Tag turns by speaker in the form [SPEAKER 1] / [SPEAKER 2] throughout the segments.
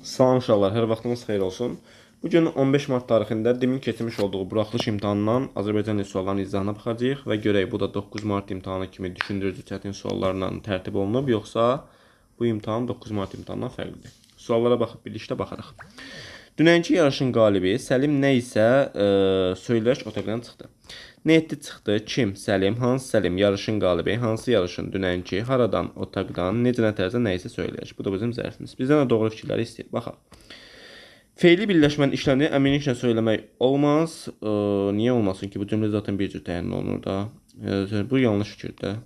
[SPEAKER 1] Salam uşaqlar, hər vaxtınız xeyir olsun. Bu gün 15 mart tarixində demin keçmiş olduğu buraxılış imtahanından Azərbaycan dili suallarının izahına baxacağıq və görək bu da 9 mart imtahanı kimi düşündürücü çətin suallarla tərtib olunub, yoxsa bu imtahan 9 mart imtahanından fərqlidir. Suallara baxıb birlikdə baxarıq. Dünənki yarışın qalibi Səlim nə isə söyləyərək otaqdan çıxdı. Netdi çıxdı, kim? Səlim, hansı Səlim? Yarışın qalibi, hansı yarışın dünənki, haradan, otaqdan, necə nətərsə nə isə söyləyək. Bu da bizim zərfimiz. Bizdən də doğru fikirləri istəyir. Baxaq. Feili birləşmənin işlərini əminliklə söyləmək olmaz. Niyə olmasın ki? Bu cümlə zaten bir cür təyin olunur da. Bu yanlış fikirdir.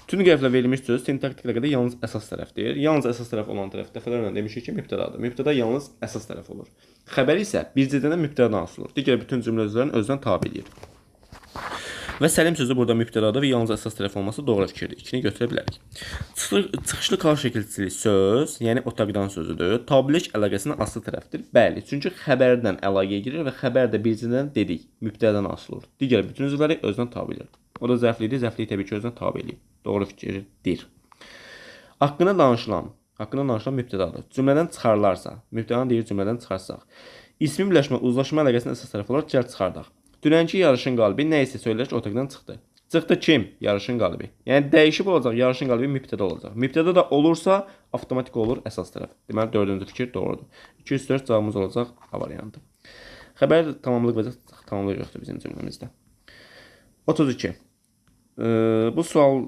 [SPEAKER 1] Tüm qərflə verilmiş söz sintaktik ləqədə yalnız əsas tərəfdir. Yalnız əsas tərəf olan tərəf dəfələrlə demişik ki, mübtədadır. Mübtəda yalnız əsas tərəf olur. Xəbər isə bircədən mübtədadan asılı olur. Digər bütün cümlə özlərini özdən tabe edir. Və Səlim sözü burada mübtədadır və yalnız əsas tərəf olması doğru fikirdir. İkini götürə bilərik. Çıxışlı kal şəkilçili söz, yəni otaqdan sözüdür. Tabilik əlaqəsinin aslı tərəfdir. Bəli, çünki xəbərdən əlaqəyə girir və xəbər də bircədən dedik, mübtədadan asılı olur. Digər bütün üzvləri özdən tabe edir. O da zərflidir, zərfliyi təbii ki, özdən tabe edir. Doğru fikirdir. Haqqında danışılan mübtədadır. Cümlədən çıxarılarsa, mübtədanı deyir cümlədən çıxarsaq. İsmi birləşmə, uzlaşma əlaqəsinin əsas tərəfi olaraq gəl çıxardaq. Dünənki yarışın qalibi nə isə söyləyərək otaqdan çıxdı. Çıxdı kim? Yarışın qalibi. Yəni dəyişib olacaq, yarışın qalibi mübtəda olacaq. Mübtəda da olursa, avtomatik olur əsas tərəf. Deməli, dördüncü fikir doğrudur. 204 cavabımız olacaq A variantı. Xəbər tamamlıq və tamamlıq yoxdur bizim cümləmizdə. 32. Bu sual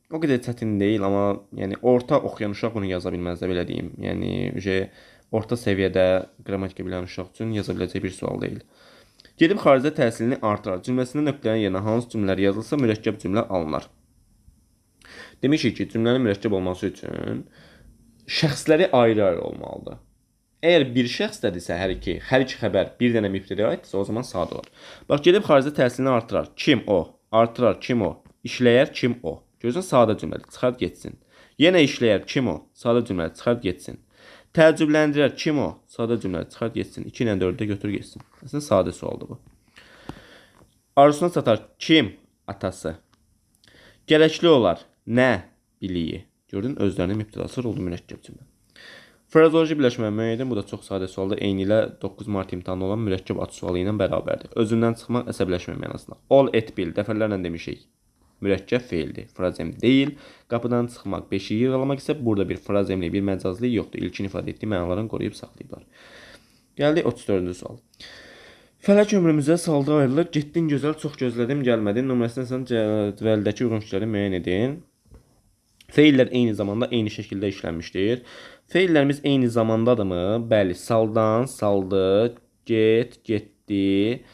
[SPEAKER 1] o qədər çətin deyil, amma yəni orta oxuyan uşaq bunu yaza bilməz də, belə deyim. Yəni orta səviyyədə qrammatika bilən uşaq üçün yaza biləcək bir sual deyil. Gedib xaricdə təhsilini artırar. Cümləsində nöqtələrin yerinə hansı cümlələr yazılsa mürəkkəb cümlə alınır. Demişik ki, cümlənin mürəkkəb olması üçün şəxsləri ayrı-ayrı olmalıdır. Əgər bir şəxsdədirsə hər iki xəbər bir dənə mübtədəyə aiddirsə, o zaman sadə olur. Bax, gedib xaricdə təhsilini artırar. Kim o? Artırar. Kim o? İşləyər. Kim o? Görürsən, sadə cümlədir. Çıxart getsin. Yenə işləyər. Kim o? Sadə cümlədir. Çıxart getsin. Təəccübləndirər. Kim o? Sadə cümlədir. Çıxart getsin. 2 ilə 4-də götür getsin. Əslində sadə sualdır bu. Arzusuna çatar. Kim? Atası. Gərəkli olar. Nə? Biliyi. Gördün, özlərinin mübtədası oldu mürəkkəb cümlə. Frazoloji birləşmə müəyyən, bu da çox sadə sualdır. Eyni ilə 9 mart imtahanı olan mürəkkəb ad sualı ilə bərabərdir. Özündən çıxmaq əsəbləşmə mənasında. Ol, et, bil. Dəfələrlə demişik. Mürəkkəb feildir. Frazem deyil. Qapıdan çıxmaq, beşiyi yığalamaq isə burada bir frazemli, bir məcazlı yoxdur. İlkin ifadə etdiyi mənalarını qoruyub saxlayıblar. Gəldik 34-cü sual. Fələk ömrümüzə saldı ayrılır. Getdin gözəl, çox gözlədim, gəlmədin. Nömrəsində sən cədvəldəki uyğun fikirləri müəyyən edin. Feillər eyni zamanda eyni şəkildə işlənmişdir. Feillərimiz eyni zamandadırmı? Bəli, saldan, saldı, get, getdi,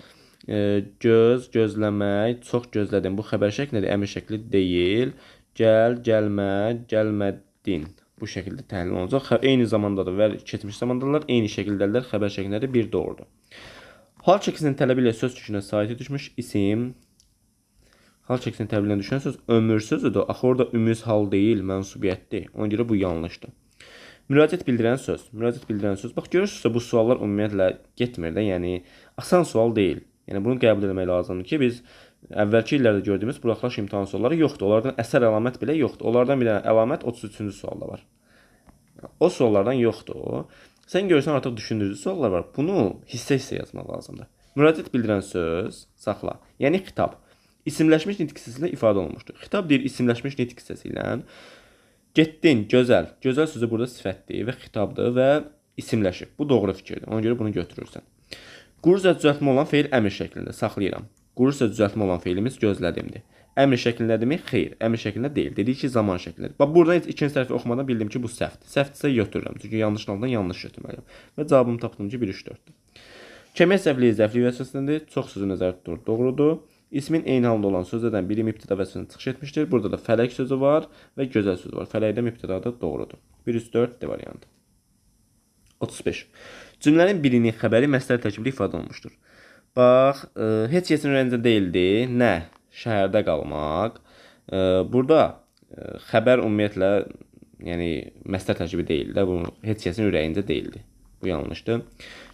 [SPEAKER 1] göz, gözləmək, çox gözlədim. Bu xəbər şəklidir, əmr şəkli deyil. Gəl, gəlmə, gəlmədin. Bu şəkildə təhlil olacaq. Eyni zamandadır və keçmiş zamandadırlar, eyni şəkildədirlər, xəbər şəklində bir doğrudur. Hal çəkisinin tələbi ilə söz kökünə sahib düşmüş isim. Hal çəkisinin tələbi ilə düşən söz ömür sözüdür. Axı orada ümüz hal deyil, mənsubiyyətdir. Ona görə bu yanlışdır. Müraciət bildirən söz. Müraciət bildirən söz. Bax, görürsünüzsə bu suallar ümumiyyətlə getmir də. Yəni, asan sual deyil. Yəni, bunu qəbul etmək lazımdır ki, biz əvvəlki illərdə gördüyümüz buraxılış imtahan sualları yoxdur. Onlardan əsər əlamət belə yoxdur. Onlardan bir dənə əlamət 33-cü sualda var. O suallardan yoxdur. Sən görürsən, artıq düşündürücü suallar var. Bunu hissə-hissə yazmaq lazımdır. Müraciət bildirən söz, saxla. Yəni, xitab. İsimləşmiş nitq hissəsində ifadə olunmuşdur. Xitab deyir isimləşmiş nitq hissəsi ilə. Getdin, gözəl. Gözəl sözü burada sifətdir və xitabdır və isimləşib. Bu doğru fikirdir. Ona görə bunu götürürsən. Quruzə düzəltmə olan feil əmr şəklində. Saxlayıram. Quruzə düzəltmə olan feilimiz gözlədimdir. Əmr şəklindədirmi? Xeyr. Əmr şəklində deyil. Dedik ki, zaman şəklindədir. Bax, buradan heç ikinci tərəfi oxumadan bildim ki, bu səhvdir. Səhvdirsə götürürəm. Çünki yanlışın altından yanlış götürməliyəm. Və cavabımı tapdım ki, 1-3-4-dür. Kəmiyyət zəifliyi zəiflik vəzifəsindədir. Çox sözü nəzərdə tutulur. Doğrudur. İsmin eyni halda olan sözlərdən biri mübtəda vəzifəsindən çıxış etmişdir. Burada da fələk sözü var və gözəl sözü var. Fələkdə mübtədada doğrudur. 1-3-4 D variantı. 35. Cümlənin birinin xəbəri məsələ tərkibli ifadə olunmuşdur. Bax, heç kəsin ürəyində deyildi. Nə? Şəhərdə qalmaq. Burada xəbər ümumiyyətlə yəni məsələ tərkibi deyil də. Bu heç kəsin ürəyində deyildi. Bu yanlışdır.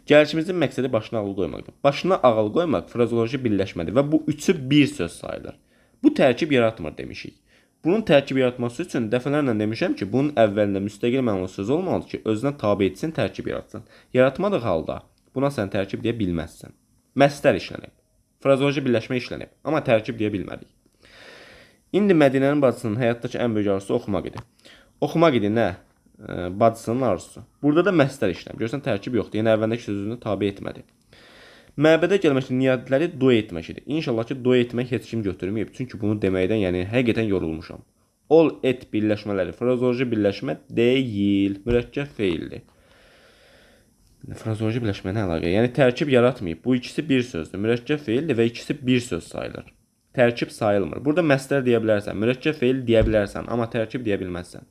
[SPEAKER 1] Gəlişimizin məqsədi başına ağıl qoymaqdır. Başına ağıl qoymaq frazoloji birləşmədir və bu üçü bir söz sayılır. Bu tərkib yaratmır demişik. Bunun tərkib yaratması üçün dəfələrlə demişəm ki, bunun əvvəlində müstəqil mənlı söz olmalıdır ki, özünə tabe etsin, tərkib yaratsın. Yaratmadıq halda buna sən tərkib deyə bilməzsən. Məsdər işlənib, frazoloji birləşmə işlənib, amma tərkib deyə bilmədik. İndi Mədinənin bacısının həyatdakı ən böyük arzusu oxumaq idi. Oxumaq idi nə? Bacısının arzusu. Burada da məsdər işlənib. Görürsən tərkib yoxdur. Yəni əvvəlindəki sözünü tabe etmədi. Məbədə gəlmək niyyətləri dua etmək idi. İnşallah ki, dua etmək heç kim götürməyib. Çünki bunu deməkdən, yəni həqiqətən yorulmuşam. Ol et birləşmələri frazoloji birləşmə deyil, mürəkkəb feildir. Frazoloji birləşmə nə əlaqə? Yəni tərkib yaratmayıb. Bu ikisi bir sözdür. Mürəkkəb feildir və ikisi bir söz sayılır. Tərkib sayılmır. Burada məsdər deyə bilərsən, mürəkkəb feil deyə bilərsən, amma tərkib deyə bilməzsən.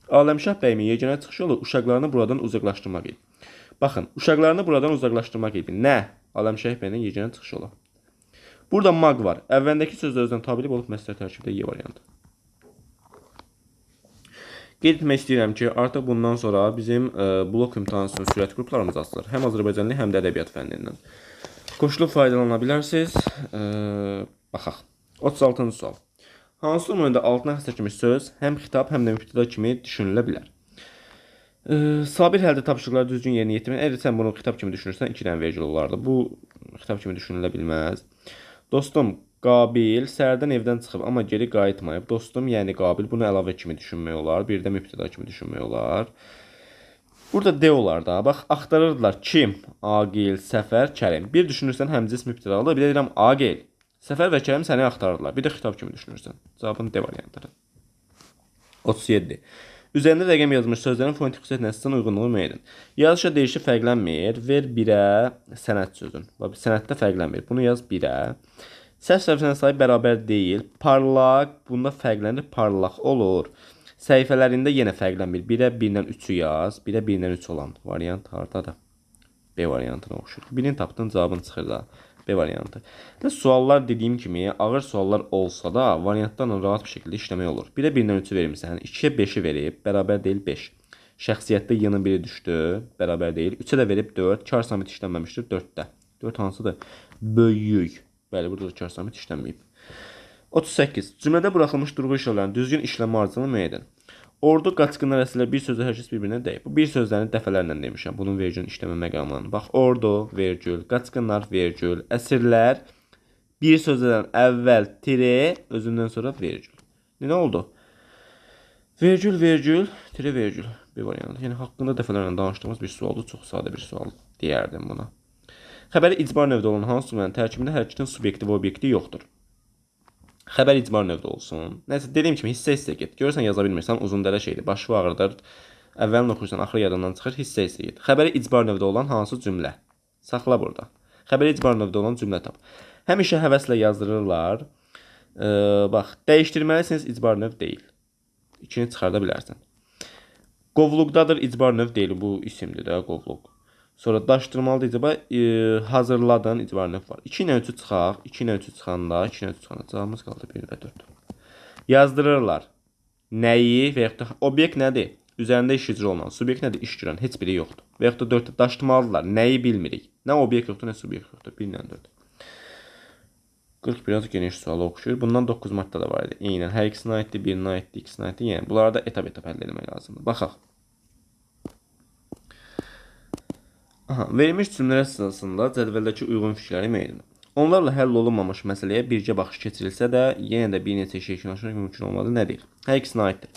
[SPEAKER 1] Aləmşah bəyimin yeganə çıxış yolu uşaqlarını buradan uzaqlaşdırmaq idi. Baxın, uşaqlarını buradan uzaqlaşdırmaq idi. Nə? Aləmşah bəyinin yeganə çıxış yolu. Burada maq var. Əvvəlindəki sözlər özdən tabilik olub məsdər tərkibdə Y variantı. Qeyd etmək istəyirəm ki, artıq bundan sonra bizim blok imtahanının sürət qruplarımız açılır. Həm Azərbaycanlı, həm də ədəbiyyat fənnindən. Qoşulub faydalana bilərsiniz. Baxaq. 36-cı sual. Hansı nümunədə altına çəkilmiş söz həm xitab, həm də mübtəda kimi düşünülə bilər? Sabir həldə tapşırıqları düzgün yerinə yetirmək. Əgər sən bunu xitab kimi düşünürsən, 2 dənə vergül olardı. Bu xitab kimi düşünülə bilməz. Dostum, Qabil səhərdən evdən çıxıb, amma geri qayıtmayıb. Dostum, yəni Qabil, bunu əlavə kimi düşünmək olar. Bir də mübtəda kimi düşünmək olar. Burada D olar da. Bax, axtarırdılar. Kim? Aqil, Səfər, Kərim. Bir düşünürsən həmcins mübtədalı, bir də deyirəm Aqil. Səfər və Kərim səni axtarırlar. Bir də xitab kimi düşünürsən. Cavabın D variantıdır. 37. Üzərində rəqəm yazılmış sözlərin fonetik xüsusiyyət nəticəsindən uyğunluğu müəyyən edin. Yazışa deyişi fərqlənmir. Ver 1-ə sənət sözün. Sənətdə fərqlənmir. Bunu yaz 1-ə. Səhv səhifənin sayı bərabər deyil. Parlaq, bunda fərqlənir, parlaq olur. Səhifələrində yenə fərqlənmir. 1-ə 1-dən 3-ü yaz. 1-ə 1-dən 3 olan variant hardadır? B variantına oxşur. Birini tapdın, cavabın çıxır da. B variantı. Suallar dediyim kimi ağır suallar olsa da variantlarla rahat bir şəkildə işləmək olur. 1-ə 1-dən 3-ü verirsən, 2-yə 5-i verib, bərabər deyil 5. Şəxsiyyətdə y-nın biri düşdü, bərabər deyil. 3-ə də verib 4, kar samit işlənməmişdir 4-də. 4 hansıdır? Böyük. Bəli, burada da kar samit işlənməyib. 38. Cümlədə buraxılmış durğu işarələrinin düzgün işlənmə arzucunu müəyyən edin. Ordu, qaçqınlar, əsirlər bir sözlə hər kəs bir-birinə deyib. Bu bir sözlərini dəfələrlə demişəm. Bunun vergülün işləmə məqamlarını. Bax, ordu, vergül, qaçqınlar, vergül, əsirlər bir sözlərdən əvvəl tire, özündən sonra vergül. Nə oldu? Vergül, vergül, tire, vergül. Bir variantı. Yəni, haqqında dəfələrlə danışdığımız bir sualdır. Çox sadə bir sual deyərdim buna. Xəbəri icbar növdə olan hansı cümlənin tərkibində hərəkətin subyekti və obyekti yoxdur? Xəbər icbar növdə olsun. Nəsə, dediyim kimi hissə get. Görürsən, yaza bilmirsən, uzun dərə şeydir. Başı ağrıdır. Əvvəlini oxuyursan, axırı yadından çıxır, hissə get. Xəbəri icbar növdə olan hansı cümlə? Saxla burada. Xəbəri icbar növdə olan cümlə tap. Həmişə həvəslə yazdırırlar. Bax, dəyişdirməlisiniz, icbar növ deyil. İkini çıxarda bilərsən. Qovluqdadır, icbar növ deyil. Bu isimdir də, qovluq. Sonra daşdırmalıdır icaba, hazırladın icbar növ var. 2 ilə 3-ü çıxaq, 2 ilə 3-ü çıxanda, 2 ilə 3-ü çıxanda cavabımız qaldı 1 və 4. Yazdırırlar. Nəyi və yaxud da obyekt nədir? Üzərində iş icra olunan. Subyekt nədir? İş görən. Heç biri yoxdur. Və yaxud da 4-də daşdırmalıdırlar. Nəyi bilmirik? Nə obyekt yoxdur, nə subyekt yoxdur. 1 ilə 4. 40 biraz geniş suala oxşuyur. Bundan 9 maddə də var idi. Eynən. Hər ikisinə aiddir, birinə aiddir, ikisinə aiddir. Yəni, bunları da etap-etap həll etmək lazımdır. Baxaq. Verilmiş cümlələr sırasında cədvəldəki uyğun fikirləri müəyyən edin. Onlarla həll olunmamış məsələyə bircə baxış keçirilsə də, yenə də bir neçə şey yekunlaşmaq mümkün olmadı. Nədir? Hər ikisinə aiddir.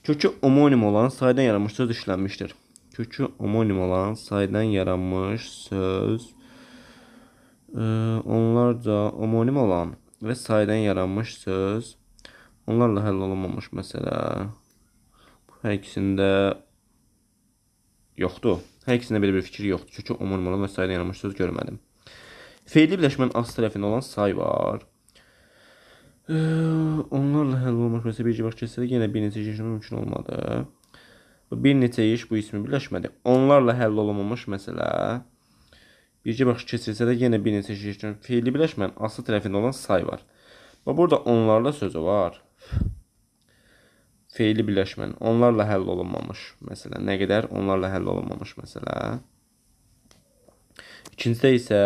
[SPEAKER 1] Kökü homonim olan saydan yaranmış söz işlənmişdir. Kökü homonim olan saydan yaranmış söz onlarca homonim olan və saydan yaranmış söz onlarla həll olunmamış məsələ hər ikisində yoxdur. Hər ikisində belə bir fikir yoxdur. Kökü homonim olan və saydan yaranmış söz görmədim. Feilli birləşmənin as tərəfində olan say var. Onlarla həll olunmuş məsələ bircə baş keçsə də yenə bir neçə iş mümkün olmadı. Bir neçə iş bu ismi birləşmədi. Onlarla həll olunmamış məsələ bircə baş keçirsə də yenə bir neçə iş feilli birləşmənin aslı tərəfində olan say var. Burada onlarla sözü var. Feilli birləşmənin onlarla həll olunmamış məsələ. Nə qədər? Onlarla həll olunmamış məsələ. İkincidə isə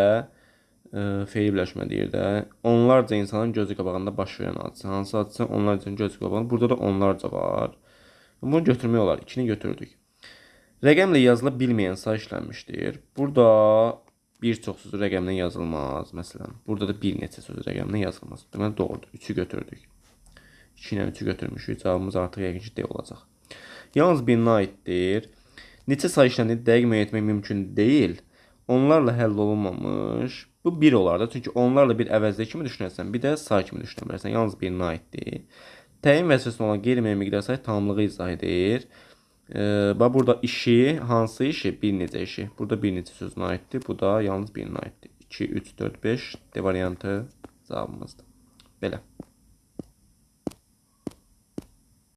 [SPEAKER 1] Fe'li birləşmə deyir də. Onlarca insanın gözü qabağında baş verən hadisə. Hansı hadisə? Onlarca insanın gözü qabağında. Burada da onlarca var. Bunu götürmək olar. 2-ni götürdük. Rəqəmlə yazıla bilməyən say işlənmişdir. Burada bir çox söz rəqəmlə yazılmaz. Məsələn, burada da bir neçə söz rəqəmlə yazılmaz. Deməli, doğrudur. 3-ü götürdük. 2 ilə 3-ü götürmüşük. Cavabımız artıq yəqin ki, D olacaq. Yalnız birinə aiddir. Neçə say işləndiyi dəqiq müəyyən etmək mümkün deyil. Onlarla həll olunmamış. Bu 1 olar da. Çünki onlarla bir əvəzlə kimi düşünərsən, bir də say kimi düşünə bilərsən. Yalnız birinə aiddir. Təyin vəzifəsində olan qeyri-müəyyən miqdar say tamamlığı izah edir. Bax burada işi, hansı işi? Bir necə işi. Burada bir neçə sözünə aiddir. Bu da yalnız birinə aiddir. 2, 3, 4, 5 D variantı cavabımızdır. Belə.